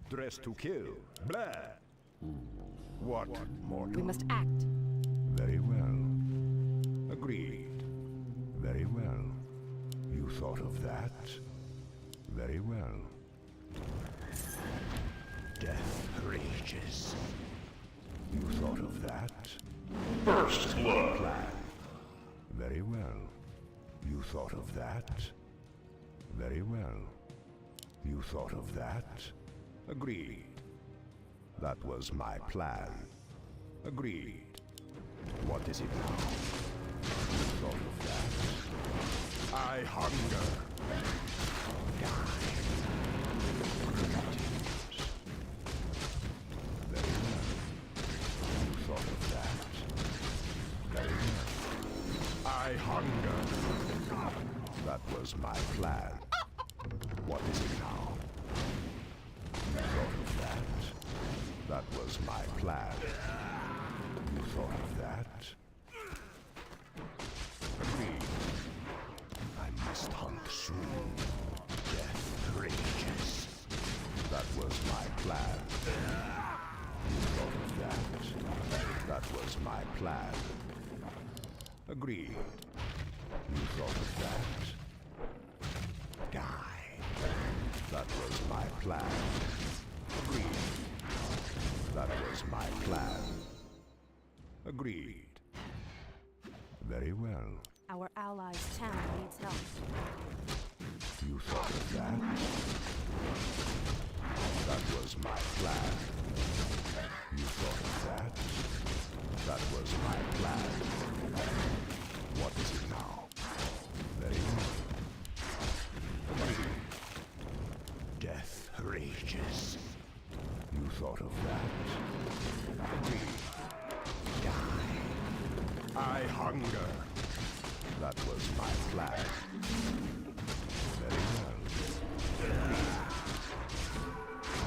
Dressed to kill. Blah. What, mortal? We must act. Very well. Agreed. Very well. You thought of that? Very well. Death rages. You thought of that? First blood. Plan. Very well. You thought of that? Very well. You thought of that? Agreed. That was my plan. Agreed. What is it now? You thought of that? I hunger. Die. Greetings. Very well. You thought of that? Very well. I hunger. That was my plan. What is it now? You thought of that? That was my plan. You thought of that? Agreed. I must hunt soon. Death rages. That was my plan. You thought of that? That was my plan. Agreed. You thought of that? Die. That was my plan. Agreed. That was my plan. Agreed. Very well. Our allies' town needs help. You thought of that? That was my plan. You thought of that? That was my plan. What is it now? Very well. Agreed. Death rages. You thought of that? Agreed. Die. I hunger. That was my plan. Very well. Agreed.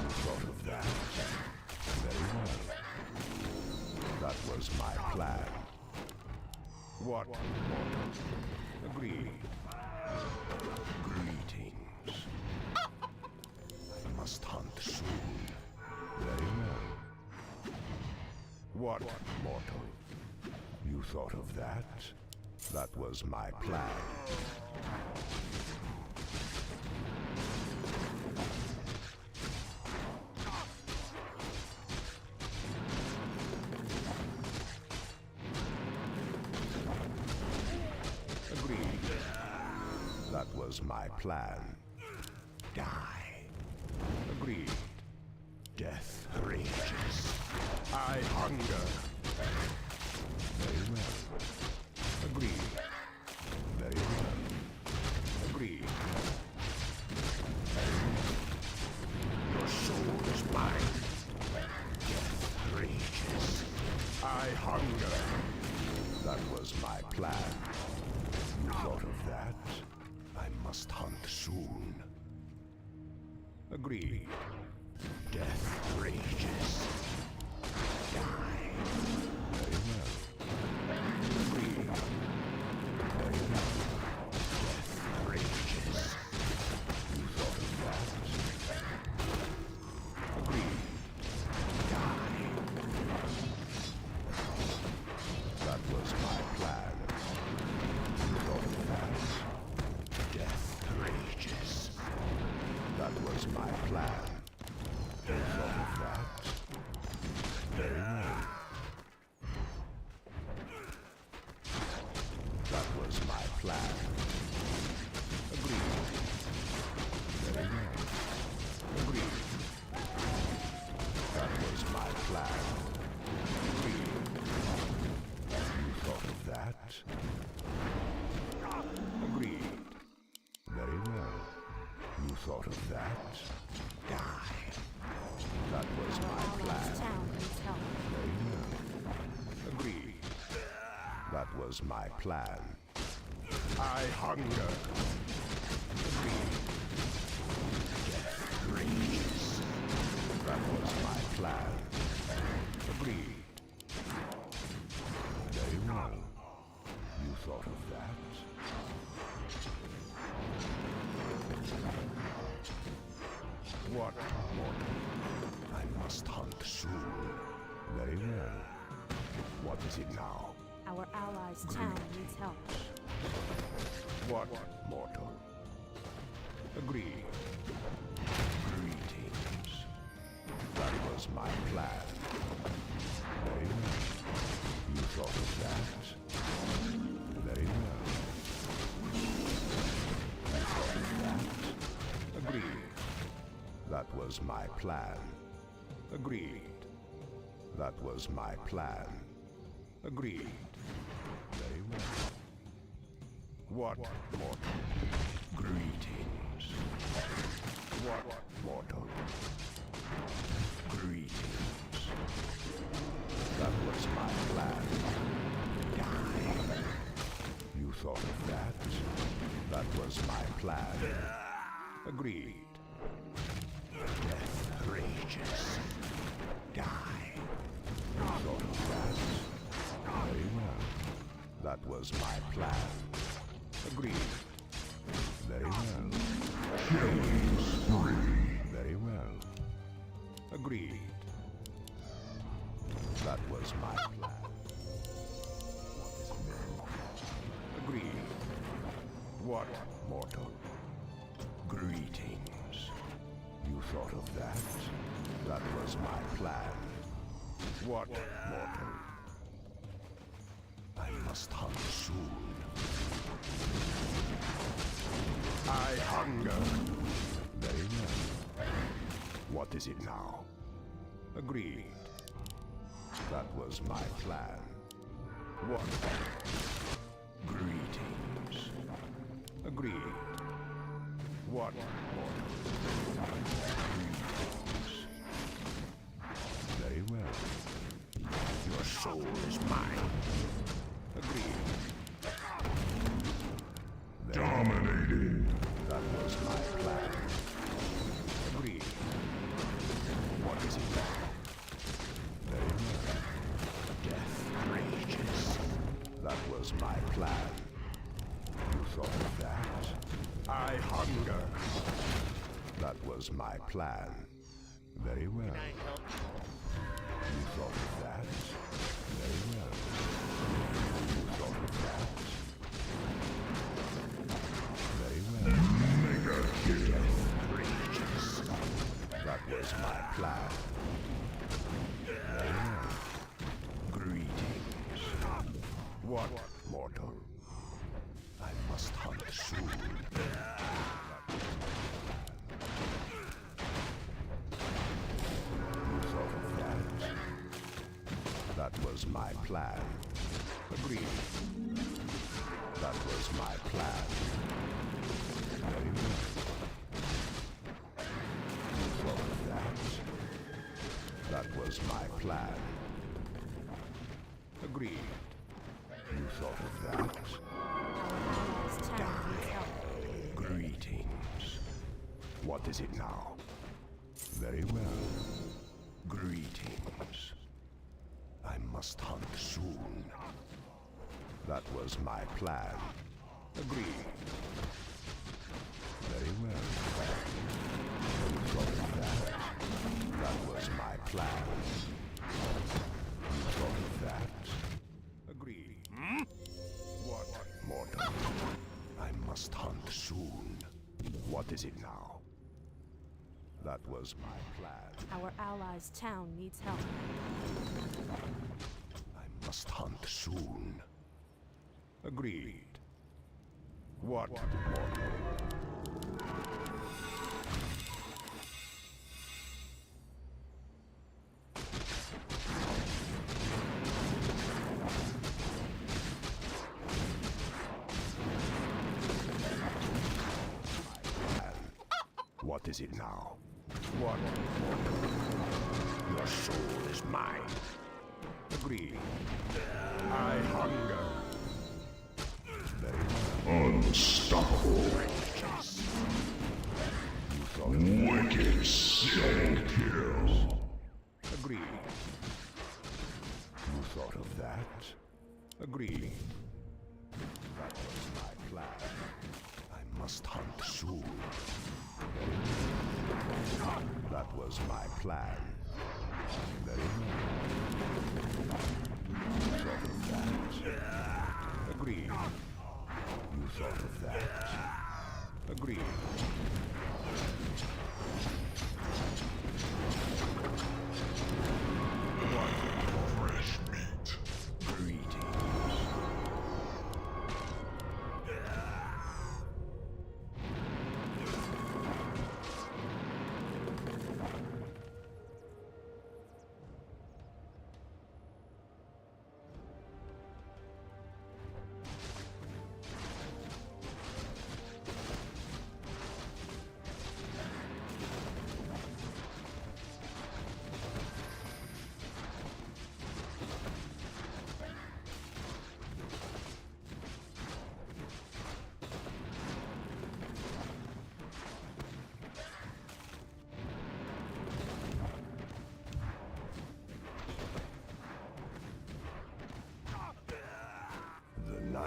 You thought of that? Very well. That was my plan. What? Agreed. Greetings. I must hunt soon. Very well. What, mortal? You thought of that? That was my plan. Agreed. That was my plan. Die. Agreed. Death rages. I hunger. Very well. Agreed. Very well. Agreed. Very well. Your soul is mine. Death rages. I hunger. That was my plan. You thought of that? I must hunt soon. Agreed. Death rages. Die. Very well. Agreed. Very well. Death rages. You thought of that? Agreed. Die. That was my plan. You thought of that? Death rages. That was my plan. You thought of that? Very well. That was my plan. Agreed. Very well. Agreed. That was my plan. Agreed. You thought of that? Agreed. Very well. You thought of that? Die. That was my plan. Very well. Agreed. That was my plan. I hunger. Agreed. Death rages. That was my plan. Agreed. Very well. You thought of that? What, mortal? What is it now? Our allies' town needs help. What, mortal? Agreed. Greetings. That was my plan. Very well. You thought of that? Very well. You thought of that? Agreed. That was my plan. Agreed. That was my plan. Agreed. Very well. What, mortal? Greetings. What, mortal? Greetings. That was my plan. Die. You thought of that? That was my plan. Agreed. Death rages. Die. You thought of that? Very well. That was my plan. Agreed. Very well. Killing spree. Very well. Agreed. That was my plan. What is it? Agreed. What, mortal? Greetings. You thought of that? That was my plan. What, mortal? I must hunt soon. I hunger. Very well. What is it now? Agreed. That was my plan. What? Greetings. Agreed. What? Greetings. Very well. Your soul is mine. Agreed. Very well. Dominating. That was my plan. Agreed. What is it now? Very well. Death rages. That was my plan. You thought of that? I hunger. That was my plan. Very well. You thought of that? Very well. You thought of that? Very well. Mega kill. Death rages. That was my plan. Very well. Greetings. What, mortal? I must hunt soon. You thought of that? That was my plan. Agreed. That was my plan. Very well. You thought of that? That was my plan. Agreed. You thought of that? Our allies' town needs help. Greetings. What is it now? Very well. Greetings. I must hunt soon. That was my plan. Agreed. Very well. You thought of that? That was my plan. You thought of that? Agreed. What, mortal? I must hunt soon. What is it now? That was my plan. Our allies' town needs help. I must hunt soon. Agreed. What, mortal? What is it now? What? Your soul is mine. Agreed. I hunger. Very well. Unstoppable. You thought of that? Wicked double kill. Agreed. You thought of that? Agreed. That was my plan. I must hunt soon. That was my plan. Very well. You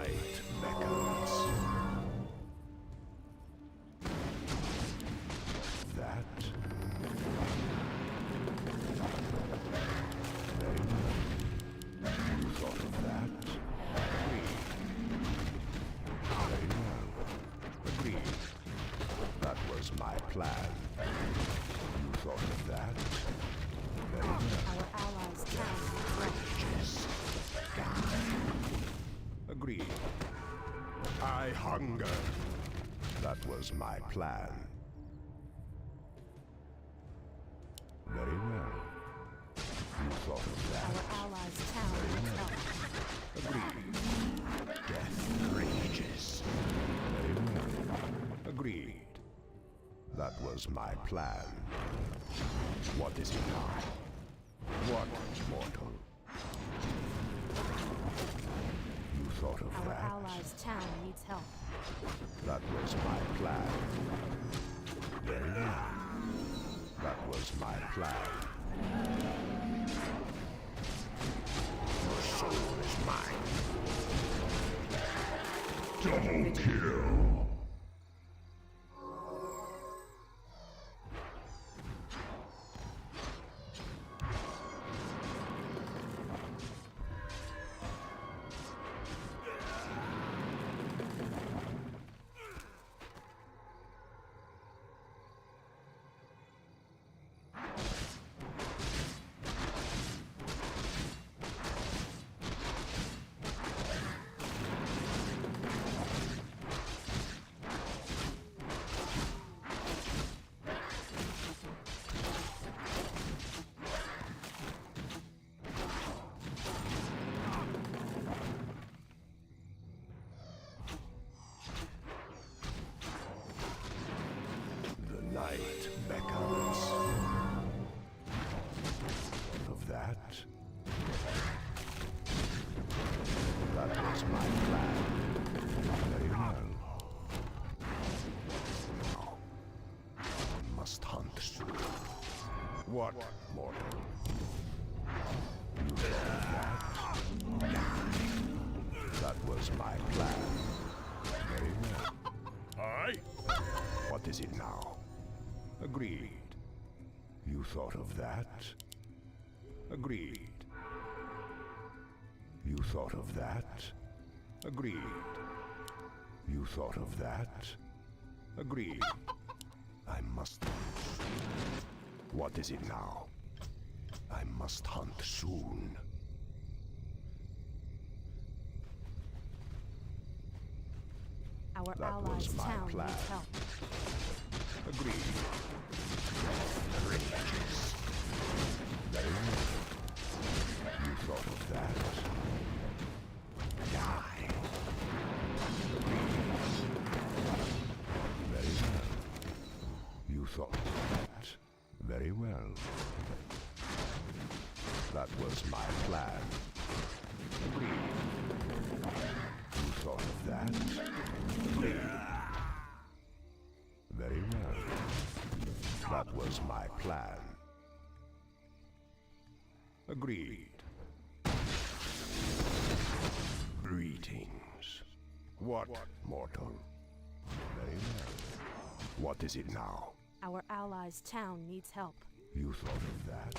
night beckons. That. Very well. You thought of that? Agreed. Very well. Agreed. That was my plan. You thought of that? Very well. Our allies' town needs help. Agreed. I hunger. That was my plan. Very well. You thought of that? Our allies' town needs help. Agreed. Death rages. Very well. Agreed. That was my plan. What is it now? What, mortal? You thought of Our that? allies' town needs help. That was my plan. Very well. That was my plan. Your soul is mine. Double kill. Night beckons. Of that? That was my plan. Very well. Now, I must hunt soon. What, mortal? You thought of that? That was my plan. Very well. Aye? What is it now? Agreed. You thought of that? Agreed. You thought of that? Agreed. You thought of that? Agreed. I must. What is it now? I must hunt soon. Our That allies' was my town plan. needs help. Agreed. Rages. Very well. You thought of that? Die. Agreed. Very well. You thought of that? Very well. That was my plan. Agreed. You thought of that? Agreed. Very well. That was my plan. Agreed. Greetings. What, mortal? Very well. What is it now? Our allies' town needs help. You thought of that?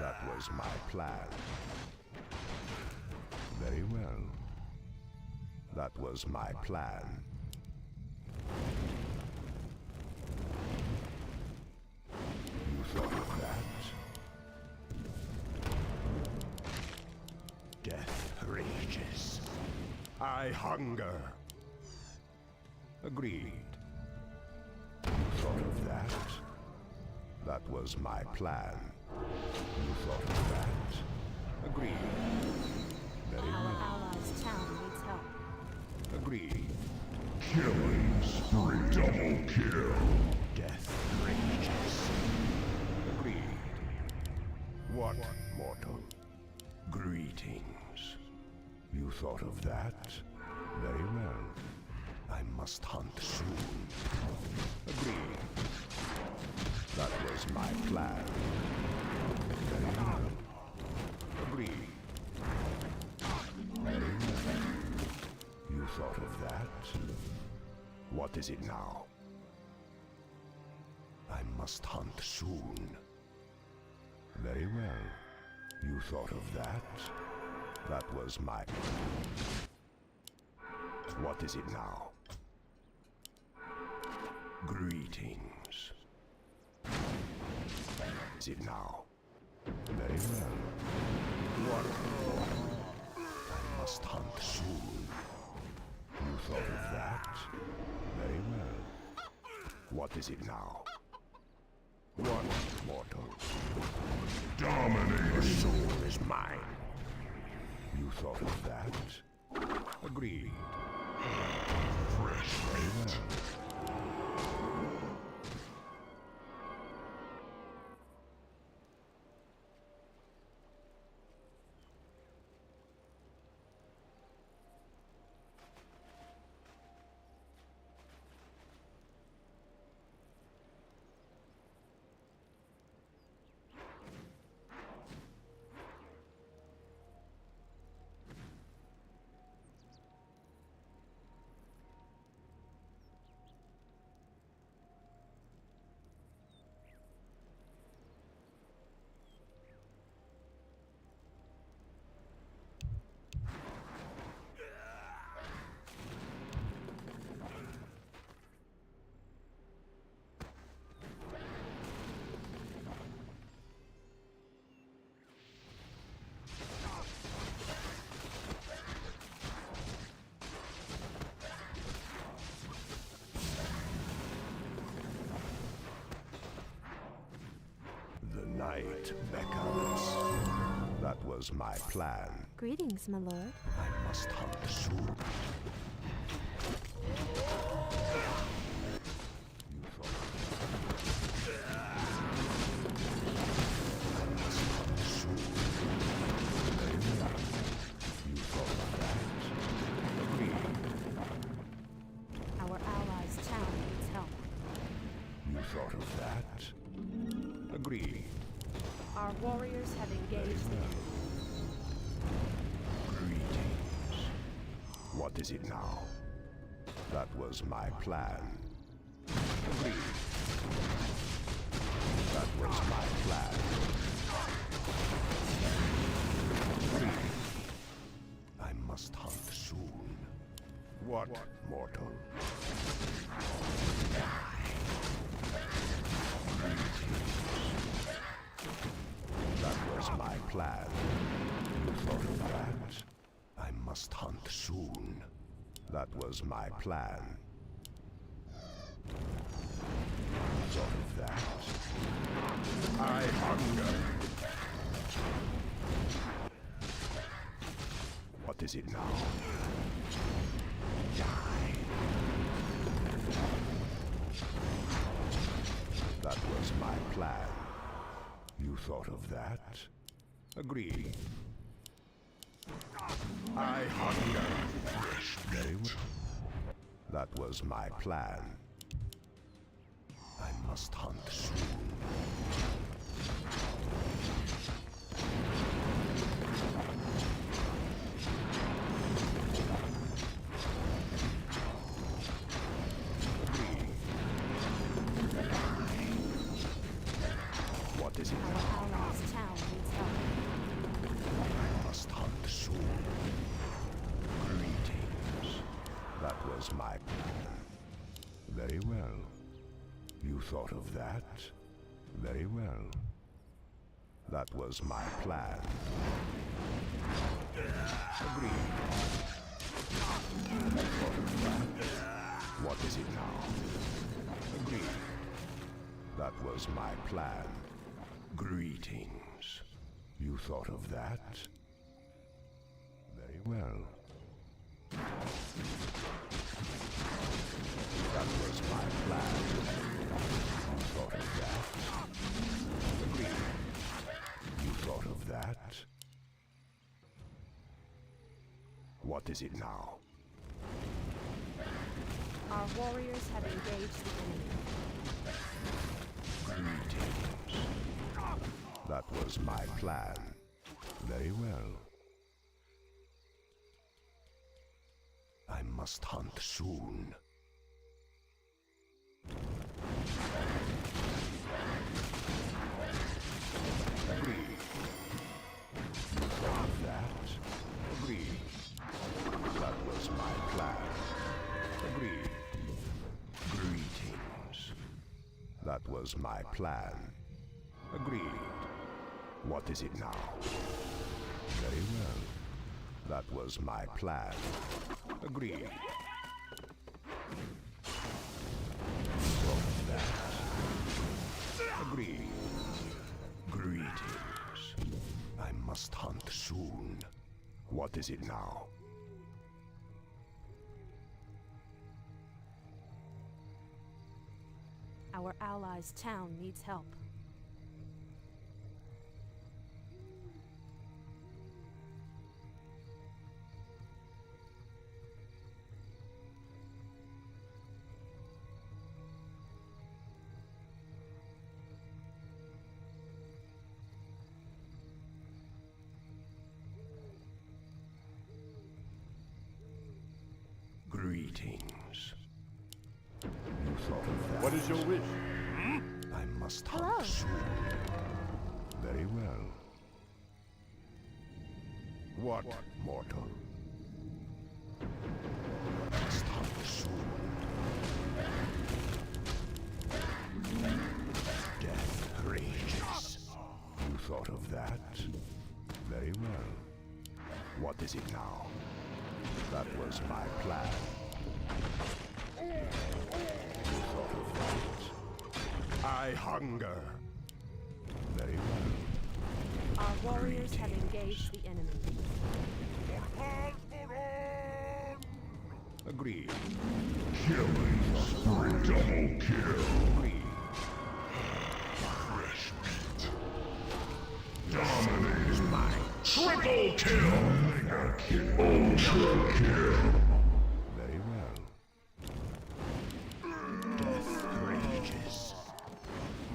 That was my plan. Very well. That was my plan. You thought of that? Death rages. I hunger. Agreed. You thought of that? That was my plan. You thought of that? Agreed. Very Our well. allies' town needs help. Agreed. Killing spree. Double kill. Death rages. Agreed. What, mortal? Greetings. You thought of that? Very well. I must hunt soon. Agreed. That was my plan. Very well. Agreed. Very well. What is it now? I must hunt soon. Very well. You thought of that? That was my... What is it now? Greetings. Is it now? Very well. What? I must hunt soon. You thought of that? Very well. What is it now? What, mortal? Dominating. Your soul is mine. You thought of that? Agreed. Fresh meat. Night beckons. That was my plan. Greetings, my lord. I must hunt soon. You thought I must hunt soon. Very well. You thought of that? Agreed. Our allies' town needs help. You thought of that? Agreed. Our warriors have engaged the enemy. Greetings. What is it now? That was my plan. Agreed. That was my plan. Agreed. I must hunt soon. What, mortal? That was my plan. You thought of that? I must hunt soon. That was my plan. You thought of that? I hunger. What is it now? Die. That was my plan. You thought of that? Agreed. I hunger. Very well. That was my plan. I must hunt soon. Agreed. What is it Our now? allies' town needs help. I must hunt soon. Greetings. That was my plan. Very well. You thought of that? Very well. That was my plan. Agreed. You thought of that? What is it now? Agreed. That was my plan. Greetings. You thought of that? Very well. That was my plan. You thought of that? Agreed. You thought of that? What is it now? Our warriors have engaged the enemy. Greetings. That was my plan. Very well. I must hunt soon. Agreed. You thought of that? Agreed. That was my plan. Agreed. Greetings. That was my plan. Agreed. What is it now? Very well. That was my plan. Agreed. Thought of that? Agreed. Greetings. I must hunt soon. What is it now? Our allies' town needs help. Greetings. You thought of that? What is your wish? I must Hello. hunt soon. Very well. What, mortal? I must hunt soon. Death rages. You thought of that? Very well. What is it now? That was my plan. You thought of that? I hunger. Very well. Our warriors have engaged the enemy. Agreed. Killing spree. Double kill. Agreed. Fresh meat. Dominating. Triple kill. Mega kill. Ultra kill. Very well. Death rages.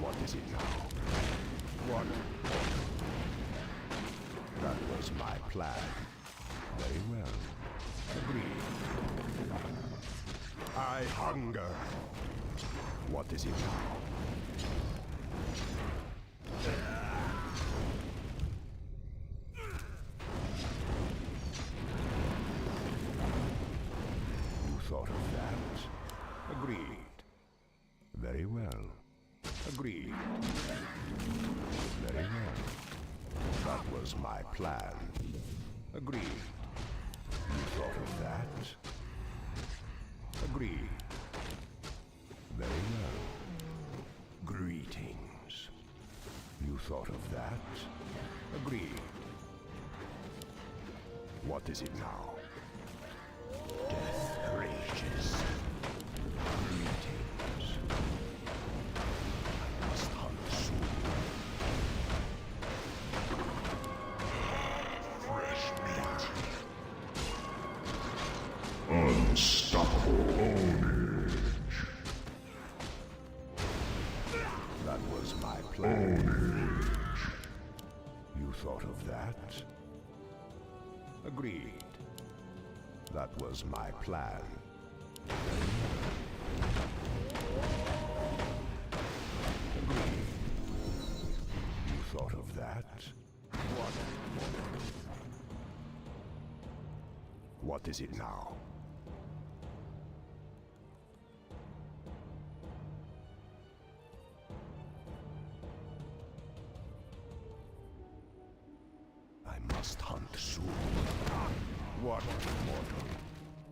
What is it now? What? That was my plan. Very well. Agreed. I hunger. What is it now? You thought of that? Agreed. Very well. Agreed. Very well. That was my plan. Agreed. You thought of that? Agreed. Very well. Greetings. You thought of that? Agreed. What is it now? Death rages. Greetings. I must hunt soon. Fresh meat. Unstoppable ownage. That was my plan. Ownage. You thought of that? Agreed. That was my plan. Agreed. You thought of that? What? What is it now? I must hunt soon. What, mortal?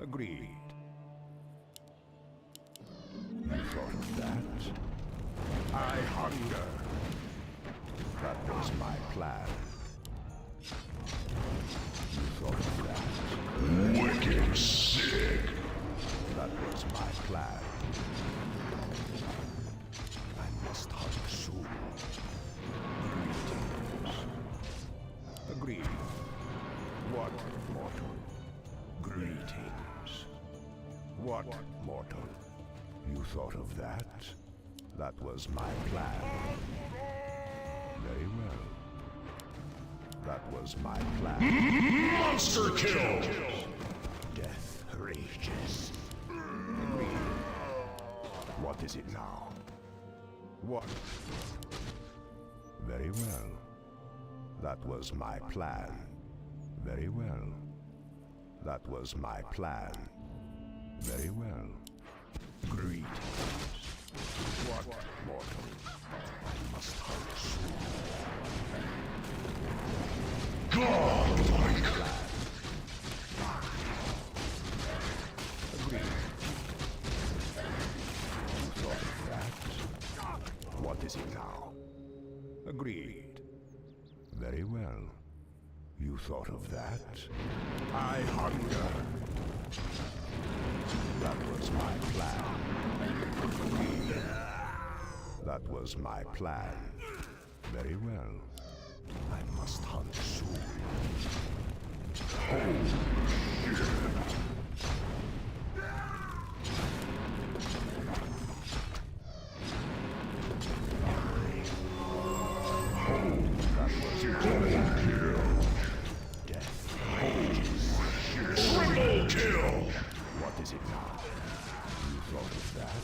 Agreed. You thought of that? I hunger. That was my plan. You thought of that? Wicked sick. That was my plan. I must hunt soon. Greetings. Agreed. What, mortal? Greetings. What, mortal? You thought of that? That was my plan. Very well. That was my plan. Monster kill. Death rages. is it now? What? Very well. That was my plan. Very well. That was my plan. Very well. Greetings. What mortal? I must hunt soon. Godlike! Agreed. You thought of that? What is it now? Agreed. Very well. You thought of that? I hunger. That was my plan. Agreed. That was my plan. Very well. I must hunt soon. That was death. Triple kill! What is it now? You thought of that?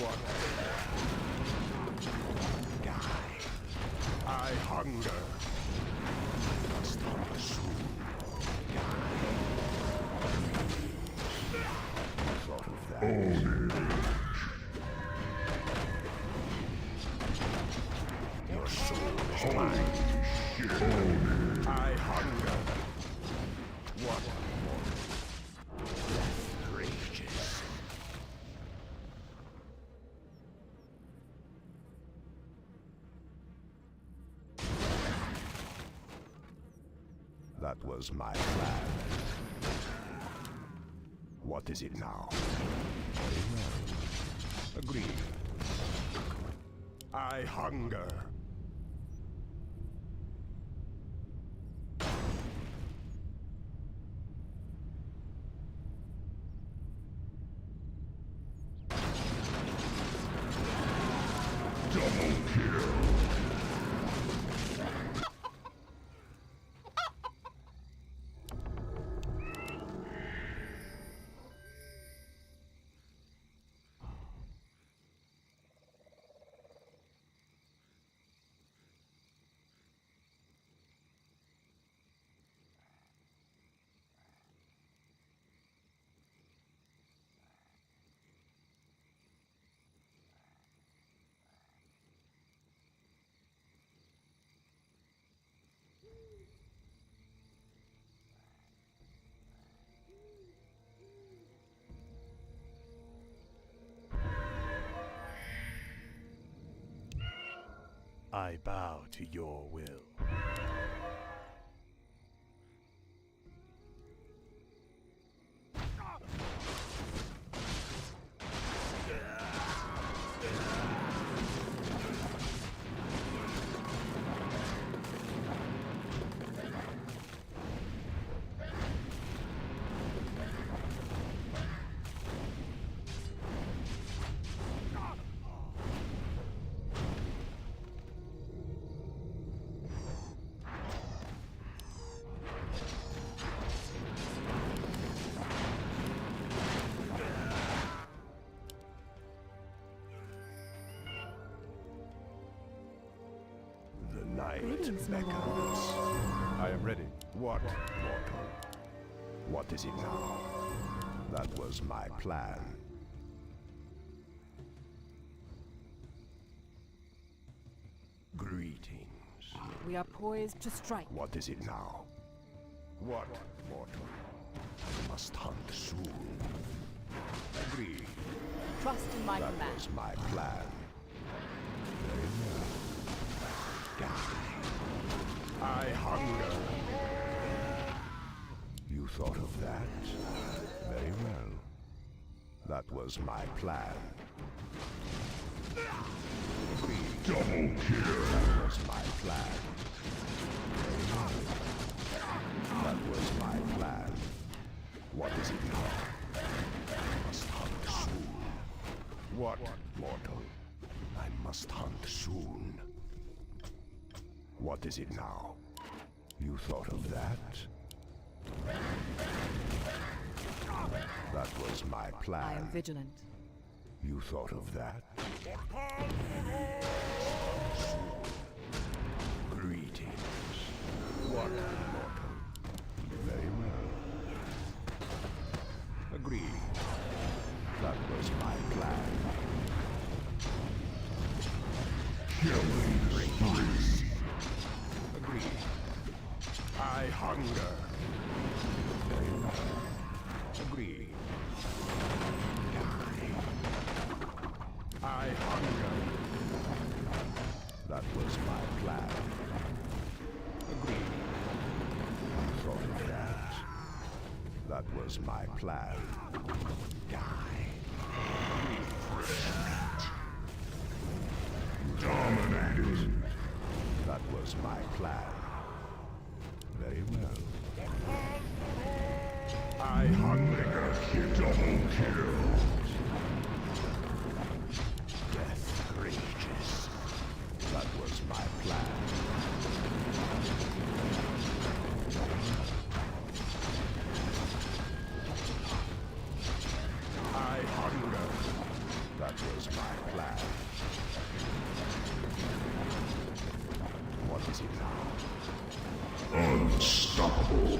What? Die. I hunger. Must hunger soon. Die. You thought of that? Your soul is mine. I hunger. What more? Death rages. That was my plan. What is it now? Very well. Agreed. I hunger. Double kill! I bow to your will. Greetings, my lord. beckons. I am ready. What mortal? What is it now? That was my plan. Greetings. We are poised to strike. What is it now? What mortal? I must hunt soon. Agreed. Trust in my That command. was my plan. Very well. Die. I hunger. You thought of that? Very well. That was my plan. Agreed. Double kill! That was my plan. Very well. That was my plan. What is it now? I must hunt soon. What mortal? I must hunt soon. What is it now? You thought of that? That was my plan. I am vigilant. You thought of that? Greetings. What mortal? Very well. Agreed. That was my plan. Killing spree. Agreed. I hunger. Very well. Agreed. I hunger. That was my plan. Agreed. You thought of that? That was my plan. Die. Dominated. That was my plan. Very well. I hunger. Mega kill. Double kill. Death rages. That was my plan. I hunger. That was my plan. What is it now? Unstoppable.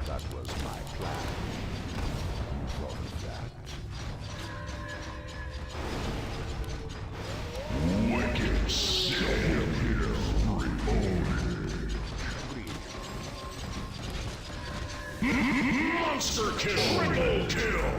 That was my plan. You thought of that? Wicked double kill. Agreed. Monster kill. Triple kill.